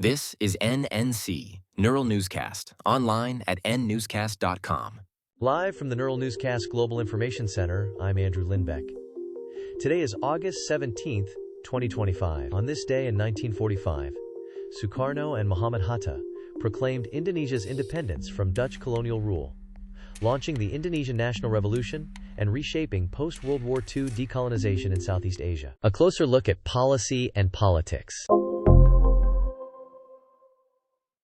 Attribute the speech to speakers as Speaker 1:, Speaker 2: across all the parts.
Speaker 1: This is NNC, Neural Newscast, online at nnewscast.com.
Speaker 2: Live from the Neural Newscast Global Information Center, I'm Andrew Lindbeck. Today is August 17th, 2025. On this day in 1945, Sukarno and Muhammad Hatta proclaimed Indonesia's independence from Dutch colonial rule, launching the Indonesian National Revolution and reshaping post-World War II decolonization in Southeast Asia. A closer look at policy and politics.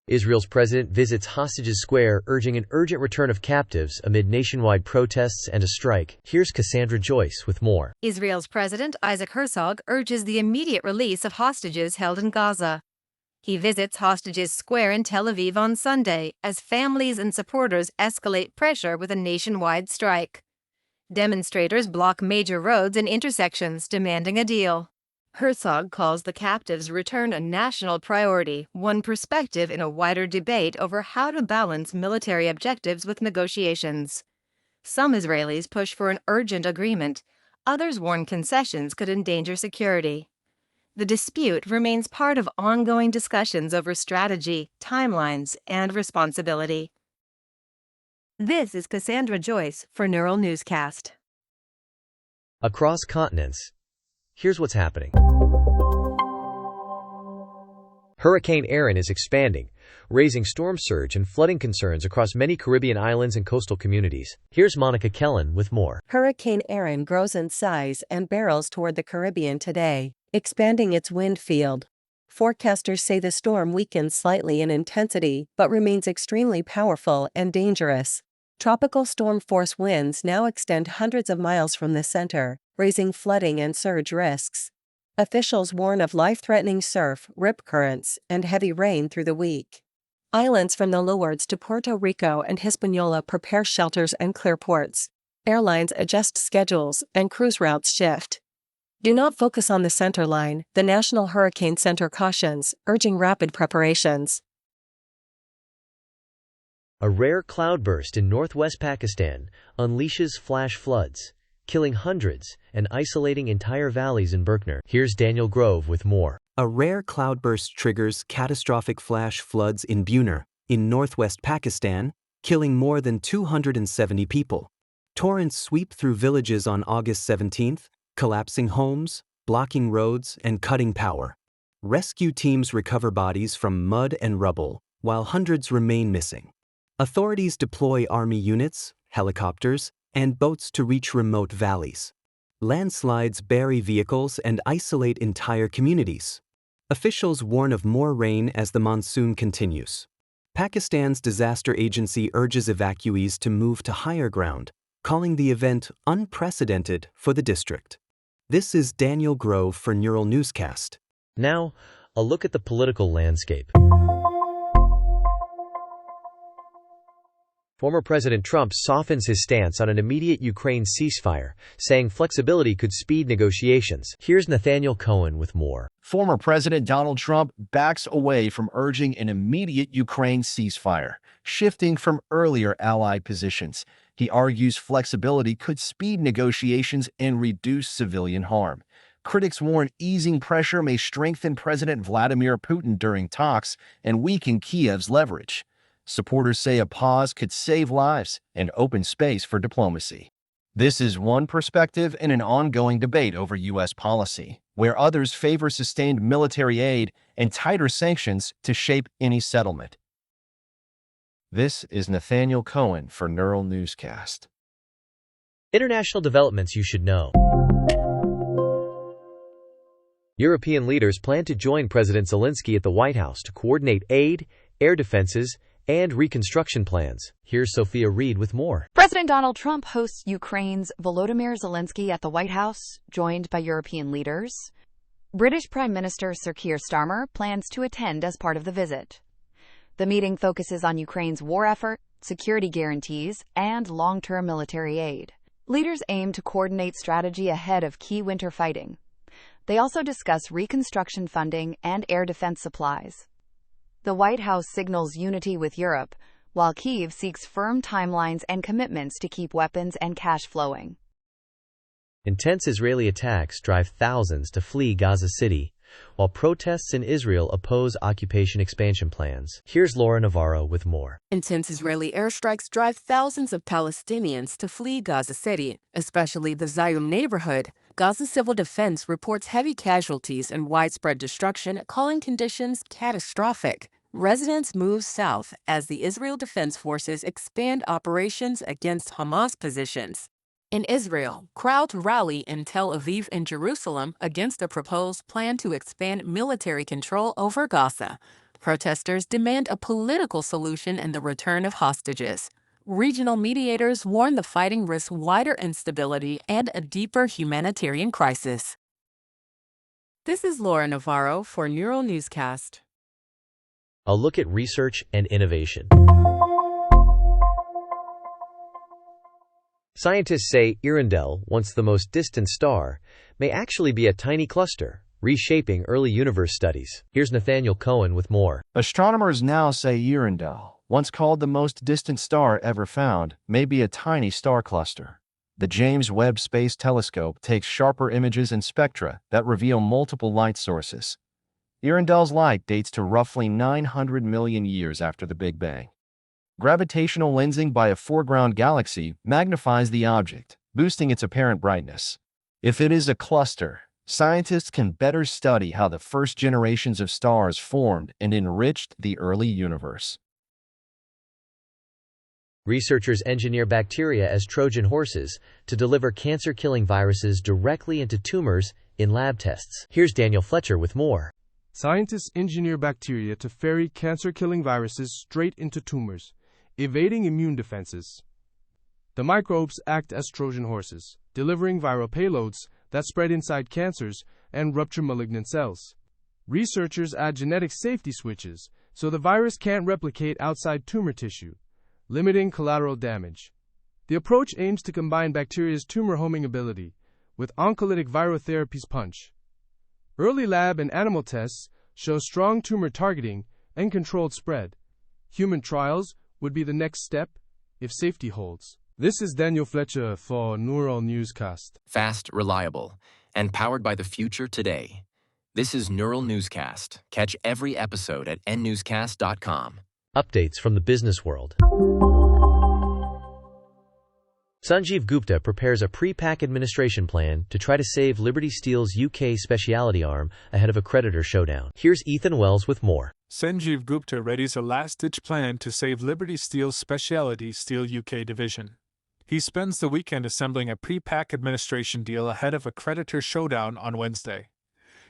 Speaker 2: Israel's president visits Hostages Square, urging an urgent return of captives amid nationwide protests and a strike. Here's Cassandra Joyce with more.
Speaker 3: Israel's President Isaac Herzog urges the immediate release of hostages held in Gaza. He visits Hostages Square in Tel Aviv on Sunday as families and supporters escalate pressure with a nationwide strike. Demonstrators block major roads and intersections, demanding a deal. Herzog calls the captives' return a national priority, one perspective in a wider debate over how to balance military objectives with negotiations. Some Israelis push for an urgent agreement. Others warn concessions could endanger security. The dispute remains part of ongoing discussions over strategy, timelines, and responsibility. This is Cassandra Joyce for Neural Newscast.
Speaker 2: Across continents, here's what's happening. Hurricane Erin is expanding, raising storm surge and flooding concerns across many Caribbean islands and coastal communities. Here's Monica Kellen with more.
Speaker 4: Hurricane Erin grows in size and barrels toward the Caribbean today, expanding its wind field. Forecasters say the storm weakens slightly in intensity but remains extremely powerful and dangerous. Tropical storm force winds now extend hundreds of miles from the center, raising flooding and surge risks. Officials warn of life-threatening surf, rip currents, and heavy rain through the week. Islands from the Leewards to Puerto Rico and Hispaniola prepare shelters and clear ports. Airlines adjust schedules and cruise routes shift. Do not focus on the center line, the National Hurricane Center cautions, urging rapid preparations.
Speaker 2: A rare cloudburst in northwest Pakistan unleashes flash floods, killing hundreds and isolating entire valleys in Buner. Here's Daniel Grove with more.
Speaker 5: A rare cloudburst triggers catastrophic flash floods in Buner, in northwest Pakistan, killing more than 270 people. Torrents sweep through villages on August 17th, collapsing homes, blocking roads, and cutting power. Rescue teams recover bodies from mud and rubble, while hundreds remain missing. Authorities deploy army units, helicopters, and boats to reach remote valleys. Landslides bury vehicles and isolate entire communities. Officials warn of more rain as the monsoon continues. Pakistan's disaster agency urges evacuees to move to higher ground, calling the event unprecedented for the district. This is Daniel Grove for Neural Newscast.
Speaker 2: Now, a look at the political landscape. Former President Trump softens his stance on an immediate Ukraine ceasefire, saying flexibility could speed negotiations. Here's Nathaniel Cohen with more.
Speaker 6: Former President Donald Trump backs away from urging an immediate Ukraine ceasefire, shifting from earlier allied positions. He argues flexibility could speed negotiations and reduce civilian harm. Critics warn easing pressure may strengthen President Vladimir Putin during talks and weaken Kiev's leverage. Supporters say a pause could save lives and open space for diplomacy. This is one perspective in an ongoing debate over U.S. policy, where others favor sustained military aid and tighter sanctions to shape any settlement. This is Nathaniel Cohen for Neural Newscast.
Speaker 2: International developments you should know. European leaders plan to join President Zelensky at the White House to coordinate aid, air defenses, and reconstruction plans. Here's Sophia Reed with more.
Speaker 7: President Donald Trump hosts Ukraine's Volodymyr Zelensky at the White House, joined by European leaders. British Prime Minister Sir Keir Starmer plans to attend as part of the visit. The meeting focuses on Ukraine's war effort, security guarantees, and long-term military aid. Leaders aim to coordinate strategy ahead of key winter fighting. They also discuss reconstruction funding and air defense supplies. The White House signals unity with Europe, while Kyiv seeks firm timelines and commitments to keep weapons and cash flowing.
Speaker 2: Intense Israeli attacks drive thousands to flee Gaza City, while protests in Israel oppose occupation expansion plans. Here's Laura Navarro with more.
Speaker 8: Intense Israeli airstrikes drive thousands of Palestinians to flee Gaza City, especially the Zayum neighborhood. Gaza Civil Defense reports heavy casualties and widespread destruction, calling conditions catastrophic. Residents move south as the Israel Defense Forces expand operations against Hamas positions. In Israel, crowds rally in Tel Aviv and Jerusalem against a proposed plan to expand military control over Gaza. Protesters demand a political solution and the return of hostages. Regional mediators warn the fighting risks wider instability and a deeper humanitarian crisis. This is Laura Navarro for Neural Newscast.
Speaker 2: A look at research and innovation. Scientists say Earendel, once the most distant star, may actually be a tiny cluster, reshaping early universe studies. Here's Nathaniel Cohen with more.
Speaker 6: Astronomers now say Earendel, once called the most distant star ever found, may be a tiny star cluster. The James Webb Space Telescope takes sharper images and spectra that reveal multiple light sources. Earendel's light dates to roughly 900 million years after the Big Bang. Gravitational lensing by a foreground galaxy magnifies the object, boosting its apparent brightness. If it is a cluster, scientists can better study how the first generations of stars formed and enriched the early universe.
Speaker 2: Researchers engineer bacteria as Trojan horses to deliver cancer-killing viruses directly into tumors in lab tests. Here's Daniel Fletcher with more.
Speaker 9: Scientists engineer bacteria to ferry cancer-killing viruses straight into tumors, evading immune defenses. The microbes act as Trojan horses, delivering viral payloads that spread inside cancers and rupture malignant cells. Researchers add genetic safety switches so the virus can't replicate outside tumor tissue, limiting collateral damage. The approach aims to combine bacteria's tumor homing ability with oncolytic virotherapies punch. Early lab and animal tests show strong tumor targeting and controlled spread. Human trials would be the next step if safety holds. This is Daniel Fletcher for Neural Newscast.
Speaker 1: Fast, reliable, and powered by the future today. This is Neural Newscast. Catch every episode at nnewscast.com.
Speaker 2: Updates from the business world. Sanjeev Gupta prepares a pre-pack administration plan to try to save Liberty Steel's UK specialty arm ahead of a creditor showdown. Here's Ethan Wells with more.
Speaker 10: Sanjeev Gupta readies a last-ditch plan to save Liberty Steel's specialty steel UK division. He spends the weekend assembling a pre-pack administration deal ahead of a creditor showdown on Wednesday.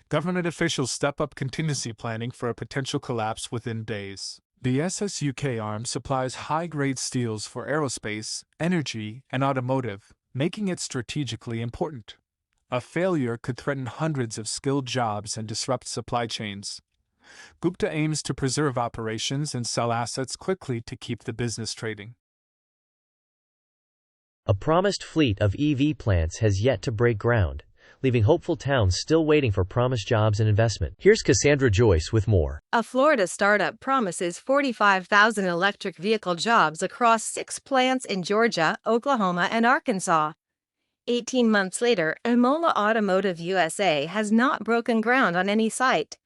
Speaker 10: Government officials step up contingency planning for a potential collapse within days. The SSUK arm supplies high-grade steels for aerospace, energy, and automotive, making it strategically important. A failure could threaten hundreds of skilled jobs and disrupt supply chains. Gupta aims to preserve operations and sell assets quickly to keep the business trading.
Speaker 2: A promised fleet of EV plants has yet to break ground, leaving hopeful towns still waiting for promised jobs and investment. Here's Cassandra Joyce with more.
Speaker 3: A Florida startup promises 45,000 electric vehicle jobs across 6 plants in Georgia, Oklahoma, and Arkansas. 18 months later, Imola Automotive USA has not broken ground on any site.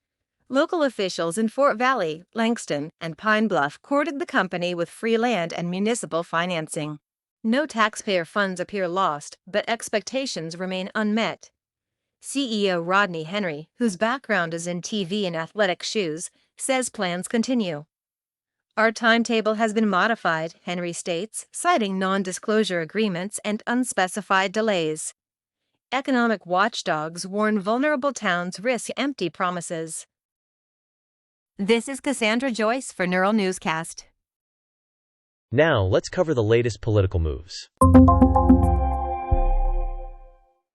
Speaker 3: Local officials in Fort Valley, Langston, and Pine Bluff courted the company with free land and municipal financing. No taxpayer funds appear lost, but expectations remain unmet. CEO Rodney Henry, whose background is in TV and athletic shoes, says plans continue. Our timetable has been modified, Henry states, citing non-disclosure agreements and unspecified delays. Economic watchdogs warn vulnerable towns risk empty promises. This is Cassandra Joyce for Neural Newscast.
Speaker 2: Now, let's cover the latest political moves.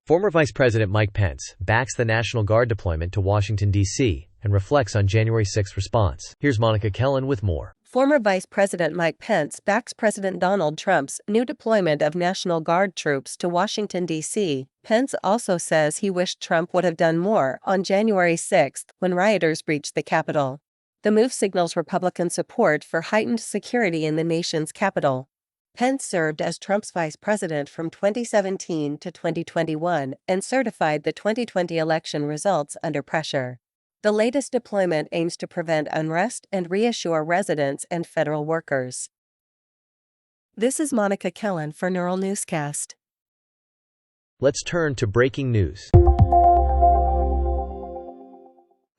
Speaker 2: Former Vice President Mike Pence backs the National Guard deployment to Washington, D.C., and reflects on January 6 response. Here's Monica Kellen with more.
Speaker 4: Former Vice President Mike Pence backs President Donald Trump's new deployment of National Guard troops to Washington, D.C. Pence also says he wished Trump would have done more on January 6 when rioters breached the Capitol. The move signals Republican support for heightened security in the nation's capital. Pence served as Trump's vice president from 2017 to 2021 and certified the 2020 election results under pressure. The latest deployment aims to prevent unrest and reassure residents and federal workers. This is Monica Kellen for Neural Newscast.
Speaker 2: Let's turn to breaking news.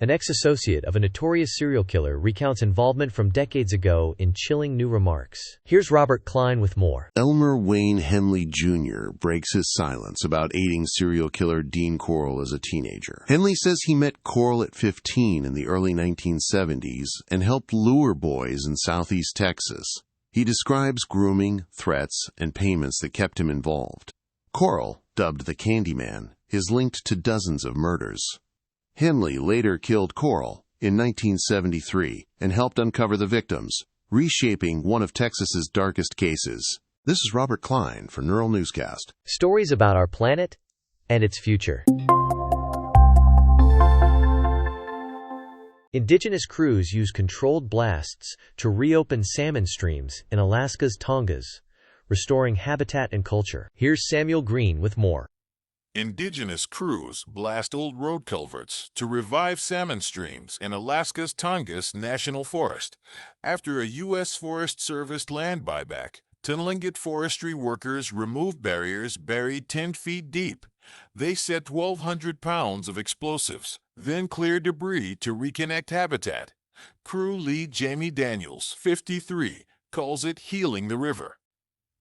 Speaker 2: An ex-associate of a notorious serial killer recounts involvement from decades ago in chilling new remarks. Here's Robert Klein with more.
Speaker 11: Elmer Wayne Henley Jr. breaks his silence about aiding serial killer Dean Corll as a teenager. Henley says he met Corll at 15 in the early 1970s and helped lure boys in southeast Texas. He describes grooming, threats, and payments that kept him involved. Corll, dubbed the Candyman, is linked to dozens of murders. Henley later killed Corll in 1973 and helped uncover the victims, reshaping one of Texas's darkest cases. This is Robert Klein for Neural Newscast.
Speaker 2: Stories about our planet and its future. Indigenous crews use controlled blasts to reopen salmon streams in Alaska's Tongass, restoring habitat and culture. Here's Samuel Green with more.
Speaker 12: Indigenous crews blast old road culverts to revive salmon streams in Alaska's Tongass National Forest. After a U.S. Forest Service land buyback, Tlingit forestry workers removed barriers buried 10 feet deep. They set 1,200 pounds of explosives, then cleared debris to reconnect habitat. Crew lead Jamie Daniels, 53, calls it healing the river.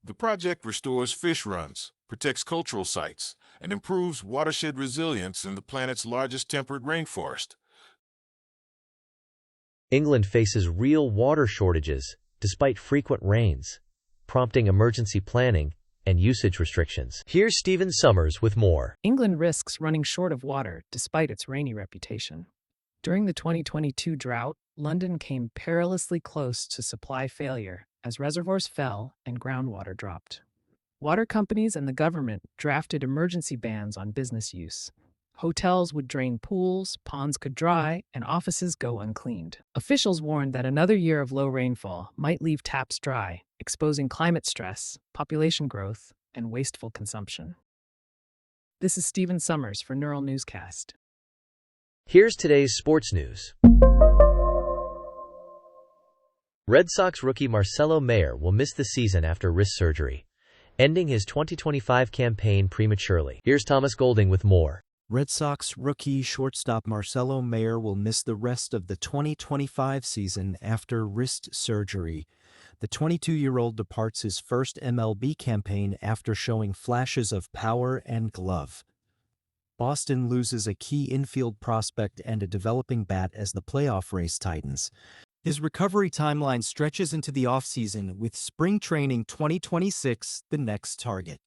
Speaker 12: The project restores fish runs, protects cultural sites, and improves watershed resilience in the planet's largest temperate rainforest.
Speaker 2: England faces real water shortages despite frequent rains, prompting emergency planning and usage restrictions. Here's Stephen Summers with more.
Speaker 13: England risks running short of water despite its rainy reputation. During the 2022 drought, London came perilously close to supply failure as reservoirs fell and groundwater dropped. Water companies and the government drafted emergency bans on business use. Hotels would drain pools, ponds could dry, and offices go uncleaned. Officials warned that another year of low rainfall might leave taps dry, exposing climate stress, population growth, and wasteful consumption. This is Stephen Summers for Neural Newscast.
Speaker 2: Here's today's sports news. Red Sox rookie Marcelo Mayer will miss the season after wrist surgery, ending his 2025 campaign prematurely. Here's Thomas Golding with more.
Speaker 14: Red Sox rookie shortstop Marcelo Mayer will miss the rest of the 2025 season after wrist surgery. The 22-year-old departs his first MLB campaign after showing flashes of power and glove. Boston loses a key infield prospect and a developing bat as the playoff race tightens. His recovery timeline stretches into the offseason, with spring training 2026 the next target.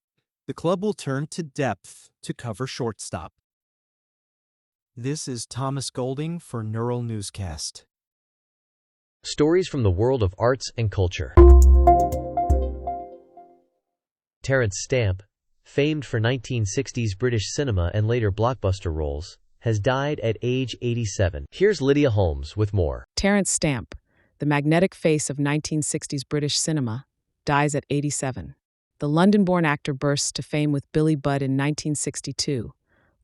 Speaker 14: The club will turn to depth to cover shortstop. This is Thomas Golding for Neural Newscast.
Speaker 2: Stories from the world of arts and culture. Terence Stamp, famed for 1960s British cinema and later blockbuster roles, has died at age 87. Here's Lydia Holmes with more.
Speaker 13: Terence Stamp, the magnetic face of 1960s British cinema, dies at 87. The London-born actor bursts to fame with Billy Budd in 1962,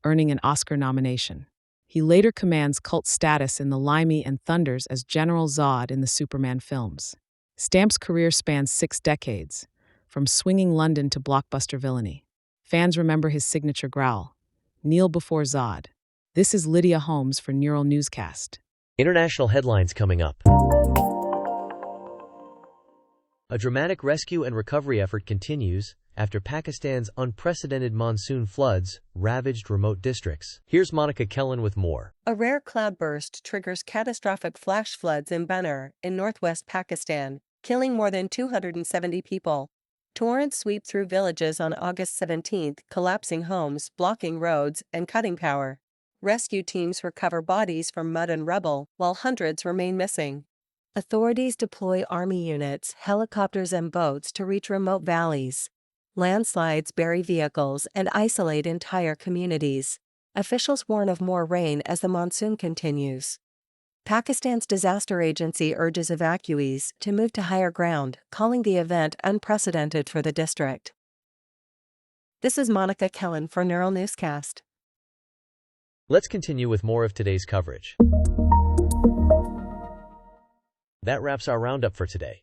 Speaker 13: earning an Oscar nomination. He later commands cult status in The Limey and Thunders as General Zod in the Superman films. Stamp's career spans 6 decades, from swinging London to blockbuster villainy. Fans remember his signature growl, "Kneel before Zod." This is Lydia Holmes for Neural Newscast.
Speaker 2: International headlines coming up. A dramatic rescue and recovery effort continues after Pakistan's unprecedented monsoon floods ravaged remote districts. Here's Monica Kellen with more.
Speaker 4: A rare cloudburst triggers catastrophic flash floods in Buner, in northwest Pakistan, killing more than 270 people. Torrents sweep through villages on August 17, collapsing homes, blocking roads, and cutting power. Rescue teams recover bodies from mud and rubble, while hundreds remain missing. Authorities deploy army units, helicopters, and boats to reach remote valleys. Landslides bury vehicles and isolate entire communities. Officials warn of more rain as the monsoon continues. Pakistan's disaster agency urges evacuees to move to higher ground, calling the event unprecedented for the district. This is Monica Kellen for Neural Newscast.
Speaker 2: Let's continue with more of today's coverage. That wraps our roundup for today.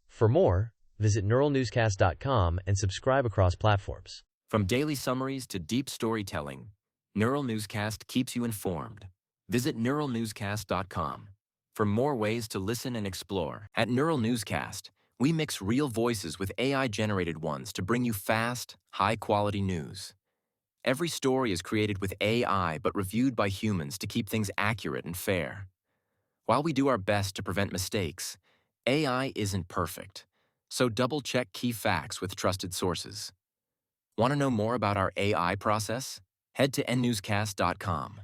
Speaker 2: For more, visit neuralnewscast.com and subscribe across platforms.
Speaker 1: From daily summaries to deep storytelling, Neural Newscast keeps you informed. Visit neuralnewscast.com for more ways to listen and explore. At Neural Newscast, we mix real voices with AI-generated ones to bring you fast, high-quality news. Every story is created with AI but reviewed by humans to keep things accurate and fair. While we do our best to prevent mistakes, AI isn't perfect, so double-check key facts with trusted sources. Want to know more about our AI process? Head to nnewscast.com.